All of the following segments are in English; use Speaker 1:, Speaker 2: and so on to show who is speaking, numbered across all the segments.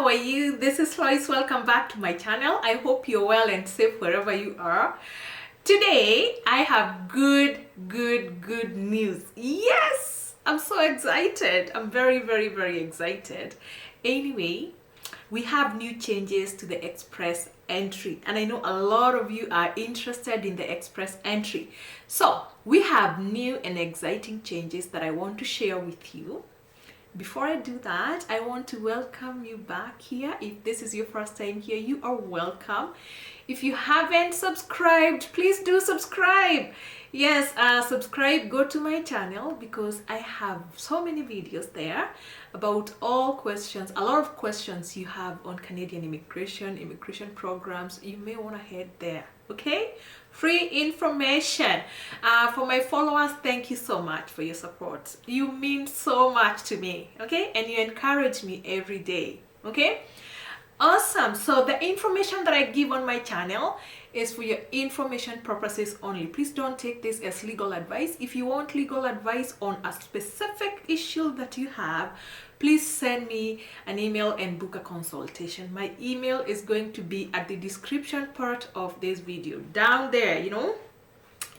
Speaker 1: how are you? This is Lois. Welcome back to my channel. I hope you're well and safe wherever you are. Today, I have good news. Yes! I'm so excited. I'm very excited. Anyway, we have new changes to the express entry, and I know a lot of you are interested in the express entry. So, we have new and exciting changes that I want to share with you. Before I do that, I want to welcome you back here. If this is your first time here, you are welcome. If you haven't subscribed, please do subscribe. Yes, subscribe, go to my channel because I have so many videos there about all questions, a lot of questions you have on Canadian immigration programs. You may want to head there, okay? Free information. For my followers, thank you so much for your support. You mean so much to me, okay? And you encourage me every day, okay? Awesome. So the information that I give on my channel is for your information purposes only. Please don't take this as legal advice. If you want legal advice on a specific issue that you have, please send me an email and book a consultation. My email is going to be at the description part of this video down there, you know.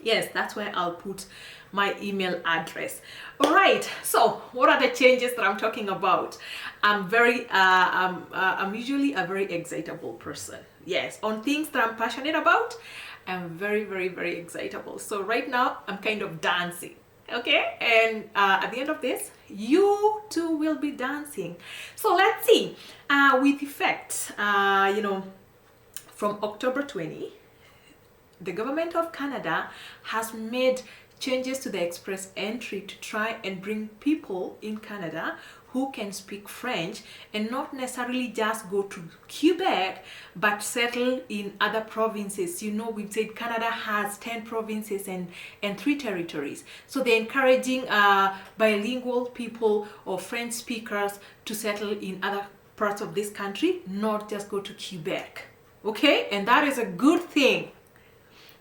Speaker 1: Yes, that's where I'll put my email address. All right, so what are the changes that I'm talking about? I'm usually a very excitable person. Yes, on things that I'm passionate about, I'm very excitable. So right now I'm kind of dancing, okay? And at the end of this, you too will be dancing. So let's see, with effect, from October 20, the government of Canada has made changes to the express entry to try and bring people in Canada who can speak French and not necessarily just go to Quebec but settle in other provinces. You know, we've said Canada has 10 provinces and 3 territories. So they're encouraging bilingual people or French speakers to settle in other parts of this country, not just go to Quebec. Okay? And that is a good thing.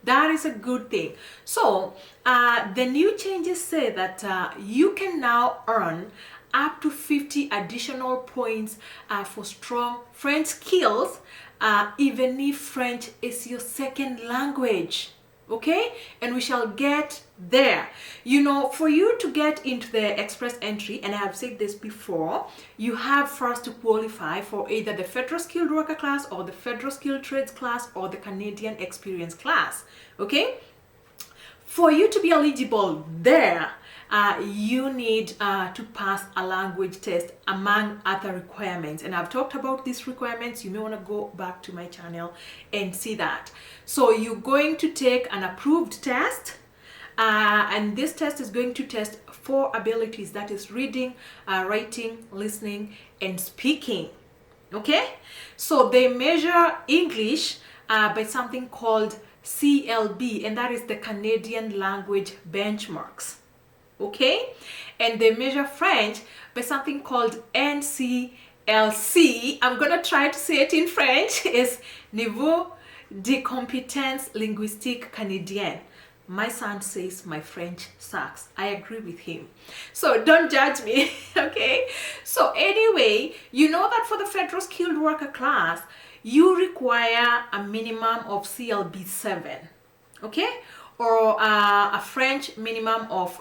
Speaker 1: That is a good thing. So the new changes say that you can now earn up to 50 additional points for strong French skills, even if French is your second language. Okay? And we shall get there. You know, for you to get into the express entry, and I have said this before, you have first to qualify for either the federal skilled worker class or the federal skilled trades class or the Canadian experience class. Okay? For you to be eligible there, you need to pass a language test among other requirements, and I've talked about these requirements. You may want to go back to my channel and see that. So you're going to take an approved test, and this test is going to test 4 abilities, that is reading, writing, listening, and speaking. Okay, so they measure English by something called CLB, and that is the Canadian language benchmarks. Okay, and they measure French by something called NCLC. I'm gonna try to say it in French. Is Niveau de Compétence Linguistique Canadienne. My son says my French sucks. I agree with him. So don't judge me, okay? So anyway, you know that for the federal skilled worker class, you require a minimum of CLB 7, okay? Or a French minimum of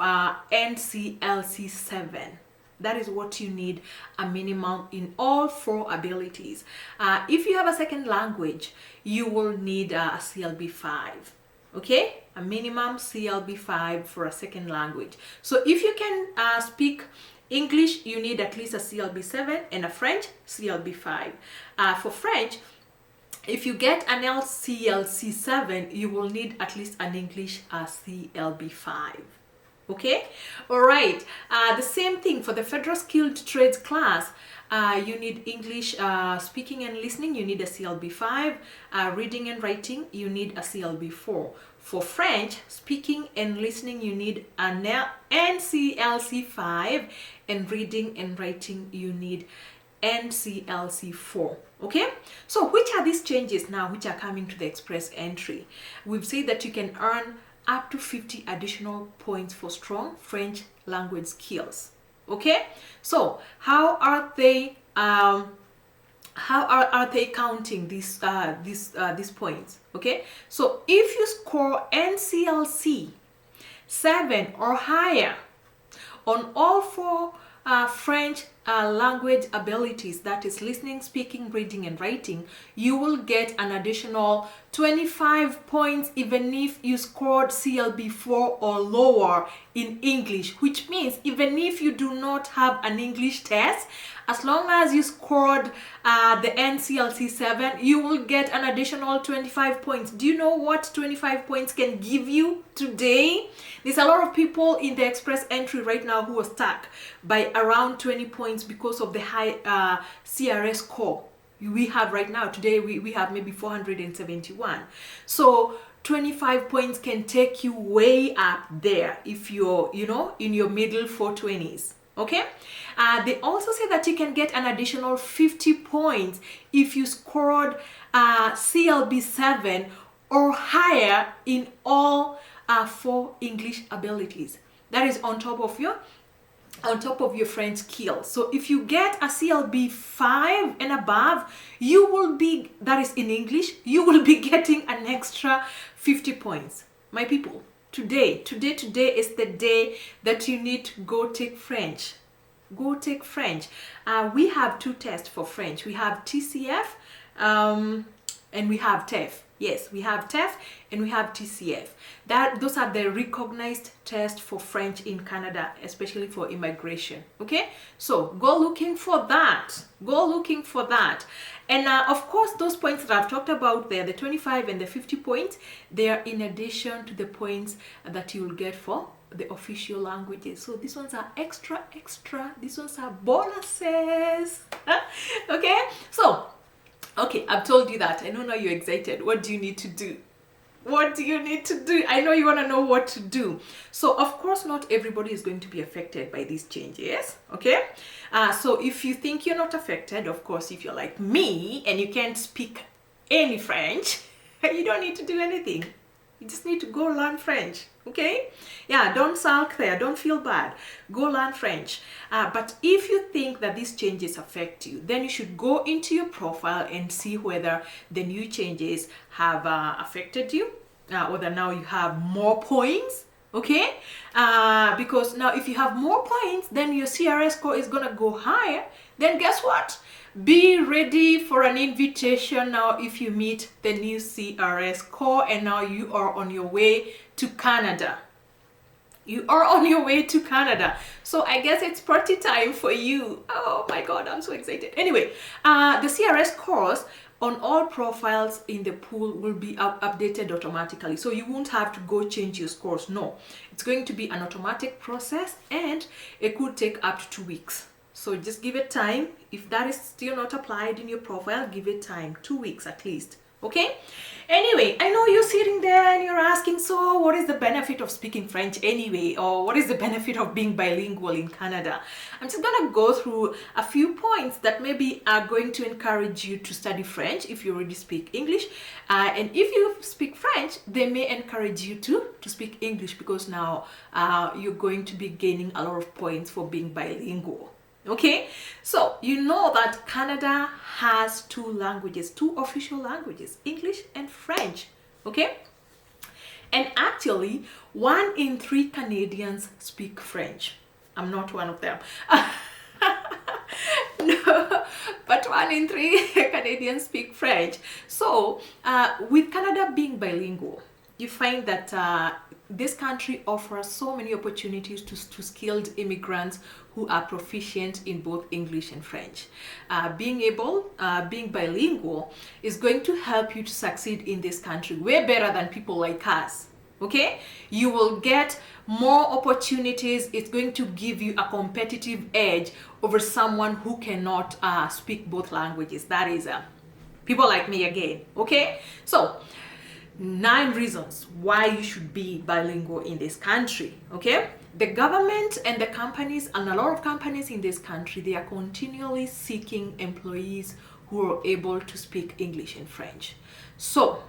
Speaker 1: NCLC 7. That is what you need, a minimum in all 4 abilities. If you have a second language, you will need a CLB 5. Okay, a minimum CLB 5 for a second language. So if you can speak English, you need at least a CLB 7, and a French CLB 5. For French, if you get an LCLC 7, you will need at least an English CLB 5. Okay, all right. The same thing for the federal skilled trades class. You need English speaking and listening, you need a CLB 5. Reading and writing, you need a CLB 4. For French speaking and listening, you need an NCLC 5, and reading and writing, you need NCLC 4. Okay, so which are these changes now which are coming to the express entry? We've said that you can earn up to 50 additional points for strong French language skills. Okay, so how are they how are they counting these points? Okay, so if you score NCLC 7 or higher on all four French language abilities, that is listening, speaking, reading, and writing, you will get an additional 25 points even if you scored CLB 4 or lower in English, which means even if you do not have an English test, as long as you scored the NCLC 7, you will get an additional 25 points. Do you know what 25 points can give you today? There's a lot of people in the express entry right now who are stuck by around 20 points because of the high CRS score we have right now. Today we have maybe 471. So 25 points can take you way up there if you're, you know, in your middle 420s. Okay, they also say that you can get an additional 50 points if you scored CLB 7 or higher in all 4 English abilities. That is on top of your French skills. So if you get a CLB 5 and above, you will be, that is in English, you will be getting an extra 50 points. My people, today is the day that you need to go take French. Go take French. We have 2 tests for French. We have TCF and we have TEF. Yes, we have TEF and we have TCF. Those are the recognized tests for French in Canada, especially for immigration. Okay, so go looking for that. Go looking for that. And of course, those points that I've talked about there, the 25 and the 50 points, they are in addition to the points that you will get for the official languages. So these ones are extra. These ones are bonuses. Okay, so okay, I've told you that. I know now you're excited. What do you need to do? What do you need to do? I know you want to know what to do. So of course, not everybody is going to be affected by these changes. Okay, so if you think you're not affected, of course, if you're like me and you can't speak any French, you don't need to do anything. You just need to go learn French. Okay, yeah, don't sulk there, don't feel bad, go learn French. But if you think that these changes affect you, then you should go into your profile and see whether the new changes have affected you, whether now you have more points. Okay, because now if you have more points, then your CRS score is gonna go higher. Then guess what? Be ready for an invitation now if you meet the new CRS score and now you are on your way to Canada. You are on your way to Canada. So I guess it's party time for you. Oh my God, I'm so excited. Anyway, the CRS scores on all profiles in the pool will be updated automatically. So you won't have to go change your scores. No, it's going to be an automatic process and it could take up to 2 weeks. So just give it time. If that is still not applied in your profile, give it time, 2 weeks at least. Okay, anyway, I know you're sitting there and you're asking, so what is the benefit of speaking French anyway, or what is the benefit of being bilingual in Canada? I'm just gonna go through a few points that maybe are going to encourage you to study French if you already speak English, and if you speak French, they may encourage you to speak English, because now you're going to be gaining a lot of points for being bilingual. Okay, so you know that Canada has 2 languages, 2 official languages, English and French. Okay, and actually 1 in 3 Canadians speak French. I'm not one of them. No, but 1 in 3 Canadians speak French. So with Canada being bilingual, you find that this country offers so many opportunities to skilled immigrants who are proficient in both English and French. Being bilingual is going to help you to succeed in this country way better than people like us. Okay, you will get more opportunities. It's going to give you a competitive edge over someone who cannot speak both languages. That is people like me again. Okay, so 9 reasons why you should be bilingual in this country. Okay, the government and the companies, and a lot of companies in this country, they are continually seeking employees who are able to speak English and French. So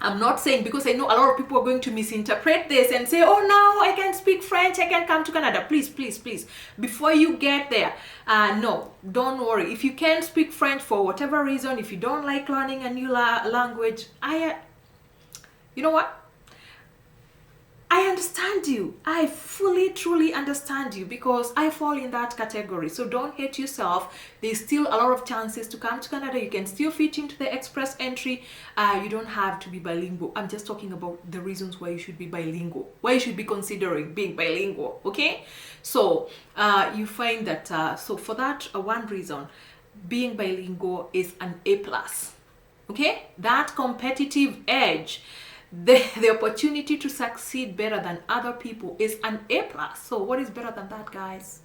Speaker 1: I'm not saying, because I know a lot of people are going to misinterpret this and say, oh no, I can speak French, I can come to Canada. Please, please, please, before you get there, no, don't worry. If you can't speak French for whatever reason, if you don't like learning a new language, you know what? I understand you. I fully, truly understand you, because I fall in that category. So don't hate yourself. There's still a lot of chances to come to Canada. You can still fit into the express entry. You don't have to be bilingual. I'm just talking about the reasons why you should be bilingual, why you should be considering being bilingual, okay? So you find that, so for that one reason, being bilingual is an A+, okay? That competitive edge, the opportunity to succeed better than other people is an A+. So what is better than that, guys?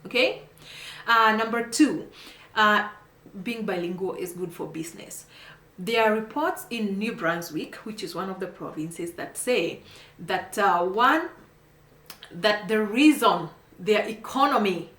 Speaker 1: Okay. Number 2, being bilingual is good for business. There are reports in New Brunswick, which is one of the provinces, that say that that the reason their economy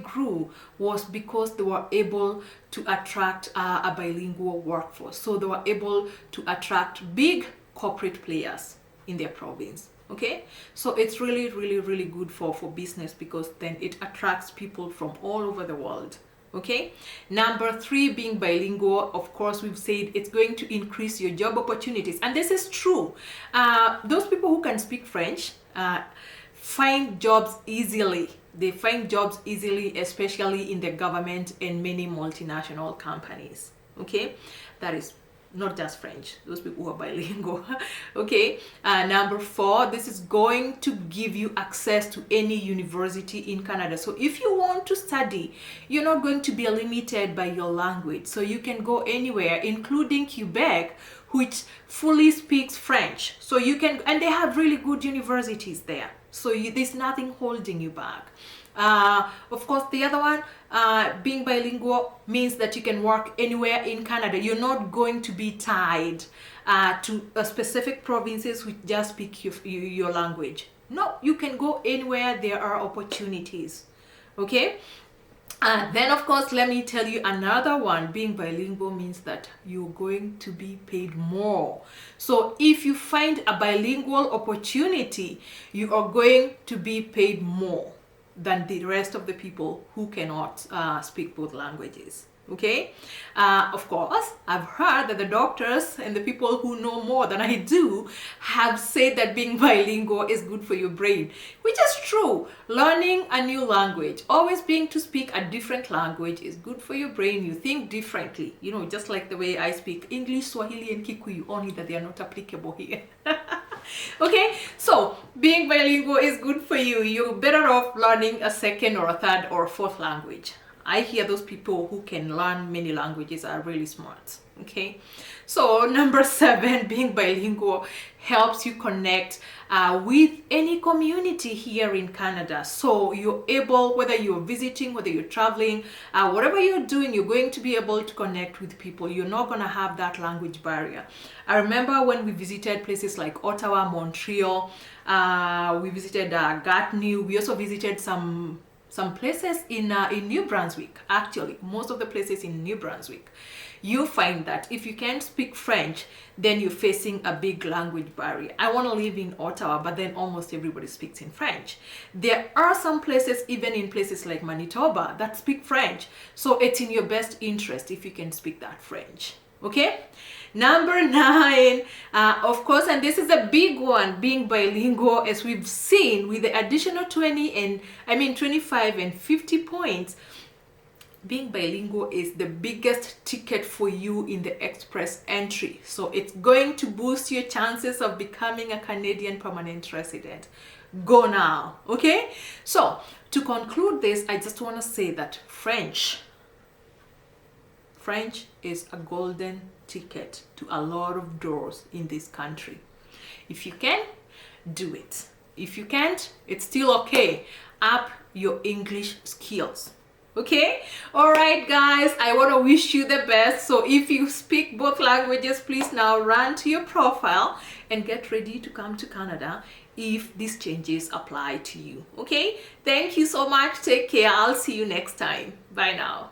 Speaker 1: grew was because they were able to attract a bilingual workforce. So they were able to attract big corporate players in their province. Okay, so it's really, really, really good for business, because then it attracts people from all over the world. Okay, number 3, being bilingual, of course, we've said it's going to increase your job opportunities, and this is true. Those people who can speak French find jobs easily. They find jobs easily, especially in the government and many multinational companies. Okay, that is not just French, those people who are bilingual. Okay, number 4, this is going to give you access to any university in Canada. So if you want to study, you're not going to be limited by your language. So you can go anywhere, including Quebec, which fully speaks French. So you can, and they have really good universities there. So there's nothing holding you back. Of course, the other one, being bilingual means that you can work anywhere in Canada. You're not going to be tied to specific provinces which just speak your language. No, you can go anywhere there are opportunities. Okay? Then, of course, let me tell you another one. Being bilingual means that you're going to be paid more. So if you find a bilingual opportunity, you are going to be paid more than the rest of the people who cannot speak both languages. Okay, of course, I've heard that the doctors and the people who know more than I do have said that being bilingual is good for your brain, which is true. Learning a new language, always being to speak a different language, is good for your brain. You think differently, you know, just like the way I speak English, Swahili, and Kikuyu, only that they are not applicable here. Okay, so being bilingual is good for you. You're better off learning a second or a third or a fourth language. I hear those people who can learn many languages are really smart. Okay, so number 7, being bilingual helps you connect with any community here in Canada. So you're able, whether you're visiting, whether you're traveling, whatever you're doing, you're going to be able to connect with people. You're not going to have that language barrier. I remember when we visited places like Ottawa, Montreal, we visited Gatineau. We also visited some places in New Brunswick. Actually, most of the places in New Brunswick, you find that if you can't speak French, then you're facing a big language barrier. I want to live in Ottawa, but then almost everybody speaks in French. There are some places, even in places like Manitoba, that speak French. So it's in your best interest if you can speak that French. Okay? Number 9, of course, and this is a big one, being bilingual, as we've seen, with the additional 25 and 50 points, being bilingual is the biggest ticket for you in the express entry. So it's going to boost your chances of becoming a Canadian permanent resident. Go now, okay? So to conclude this, I just want to say that French is a golden ticket to a lot of doors in this country. If you can, do it. If you can't, it's still okay. Up your English skills. Okay? All right, guys, I want to wish you the best. So if you speak both languages, please now run to your profile and get ready to come to Canada if these changes apply to you. Okay? Thank you so much. Take care. I'll see you next time. Bye now.